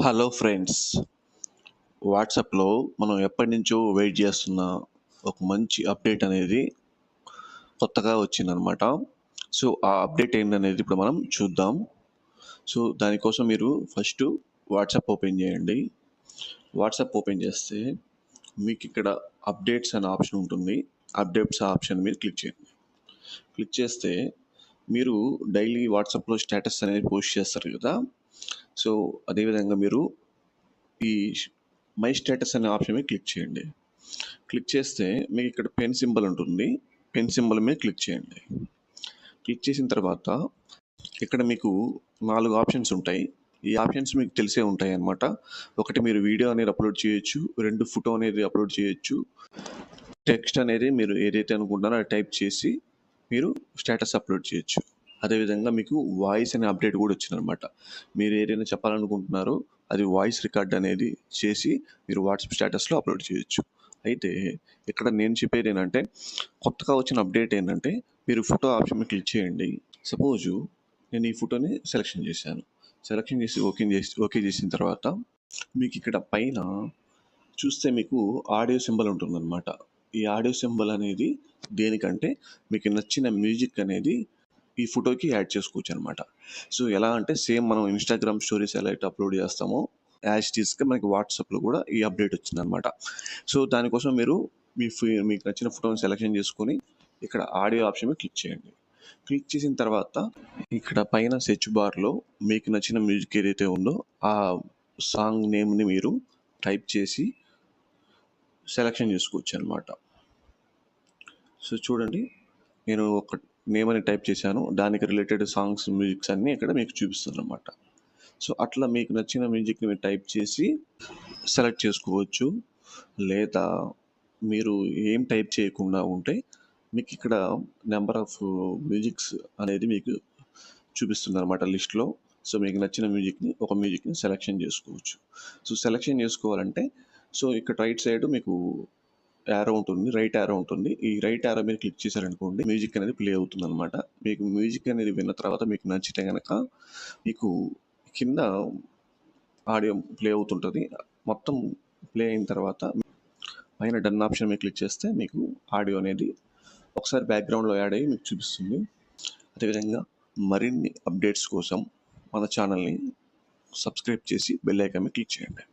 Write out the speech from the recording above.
Hello friends. వాట్సాప్‌లో మనం ఎప్పటినుంచో వెయిట్ చేస్తున్న ఒక మంచి అప్డేట్ అనేది కొత్తగా వచ్చిందనమాట. సో, ఆ అప్డేట్ ఏందనేది ఇప్పుడు మనం చూద్దాం. సో, దానికోసం మీరు ఫస్టు వాట్సాప్ ఓపెన్ చేయండి. వాట్సాప్ ఓపెన్ చేస్తే మీకిక్కడ అప్డేట్స్ అనే ఆప్షన్ ఉంటుంది. అప్డేట్స్ ఆప్షన్ మీద క్లిక్ చేయండి. క్లిక్ చేస్తే మీరు డైలీ వాట్సాప్‌లో స్టేటస్ అనేది పోస్ట్ చేస్తారు కదా! సో, అదేవిధంగా మీరు ఈ మై స్టేటస్ అనే ఆప్షన్ మీద క్లిక్ చేయండి. క్లిక్ చేస్తే మీకు ఇక్కడ పెన్ సింబల్ ఉంటుంది. పెన్ సింబల్ మీద క్లిక్ చేయండి. క్లిక్ చేసిన తర్వాత ఇక్కడ మీకు 4 ఆప్షన్స్ ఉంటాయి. ఈ ఆప్షన్స్ మీకు తెలిసే ఉంటాయి అన్నమాట. ఒకటి మీరు వీడియో అనేది అప్లోడ్ చేయొచ్చు. 2 ఫోటో అనేది అప్లోడ్ చేయొచ్చు. టెక్స్ట్ అనేది మీరు ఏదైతే అనుకుంటున్నారో అది టైప్ చేసి మీరు స్టేటస్ అప్లోడ్ చేయొచ్చు. అదేవిధంగా మీకు వాయిస్ అనే అప్డేట్ కూడా వచ్చిందనమాట. మీరు ఏదైనా చెప్పాలనుకుంటున్నారో అది వాయిస్ రికార్డ్ అనేది చేసి మీరు వాట్సాప్ స్టేటస్లో అప్లోడ్ చేయొచ్చు. అయితే ఇక్కడ నేను చెప్పేది ఏంటంటే కొత్తగా వచ్చిన అప్డేట్ ఏంటంటే మీరు ఫోటో ఆప్షన్ మీద క్లిక్ చేయండి. సపోజు నేను ఈ ఫోటోని సెలెక్షన్ చేశాను. సెలెక్షన్ చేసి ఓకే చేసిన తర్వాత మీకు ఇక్కడ పైన చూస్తే మీకు ఆడియో సింబల్ ఉంటుందన్నమాట. ఈ ఆడియో సింబల్ అనేది దేనికంటే మీకు నచ్చిన మ్యూజిక్ అనేది ఈ ఫోటోకి యాడ్ చేసుకోవచ్చు అనమాట. సో, ఎలా అంటే సేమ్ మనం ఇన్‌స్టాగ్రామ్ స్టోరీస్ ఎలా అయితే అప్లోడ్ చేస్తామో యాజ్ ఇట్ ఈస్‌గా మనకి వాట్సాప్‌లో కూడా ఈ అప్డేట్ వచ్చిందనమాట. సో, దానికోసం మీరు మీకు నచ్చిన ఫోటోని సెలెక్షన్ చేసుకొని ఇక్కడ ఆడియో ఆప్షన్ మీద క్లిక్ చేయండి. క్లిక్ చేసిన తర్వాత ఇక్కడ పైన సెర్చ్ బార్‌లో మీకు నచ్చిన మ్యూజిక్ ఏదైతే ఉందో ఆ సాంగ్ నేమ్‌ని మీరు టైప్ చేసి సెలెక్షన్ చేసుకోవచ్చనమాట. సో, చూడండి నేను ఒక నేమ్ అని టైప్ చేశాను. దానికి రిలేటెడ్ సాంగ్స్, మ్యూజిక్స్ అన్నీ ఇక్కడ మీకు చూపిస్తుందనమాట. సో, అట్లా మీకు నచ్చిన మ్యూజిక్‌ని మీరు టైప్ చేసి సెలెక్ట్ చేసుకోవచ్చు. లేదా మీరు ఏం టైప్ చేయకుండా ఉంటే మీకు ఇక్కడ నంబర్ ఆఫ్ మ్యూజిక్స్ అనేది మీకు చూపిస్తుందనమాట లిస్ట్‌లో. సో, మీకు నచ్చిన మ్యూజిక్‌ని సెలెక్షన్ చేసుకోవచ్చు. సో, సెలెక్షన్ చేసుకోవాలంటే ఇక్కడ రైట్ సైడ్ మీకు యారో ఉంటుంది. రైట్ యారో ఉంటుంది. ఈ రైట్ యారో మీద క్లిక్ చేశారనుకోండి మ్యూజిక్ అనేది ప్లే అవుతుందనమాట. మీకు మ్యూజిక్ అనేది విన్న తర్వాత మీకు నచ్చితే గనక మీకు కింద ఆడియో ప్లే అవుతుంటది. మొత్తం ప్లే అయిన తర్వాత పైన డన్ ఆప్షన్ మీద క్లిక్ చేస్తే మీకు ఆడియో అనేది ఒకసారి బ్యాక్‌గ్రౌండ్‌లో యాడ్ అయ్యి మీకు చూపిస్తుంది. అదేవిధంగా మరిన్ని అప్డేట్స్ కోసం మన ఛానల్‌ని సబ్స్క్రైబ్ చేసి బెల్ ఐకాన్ మీద క్లిక్ చేయండి.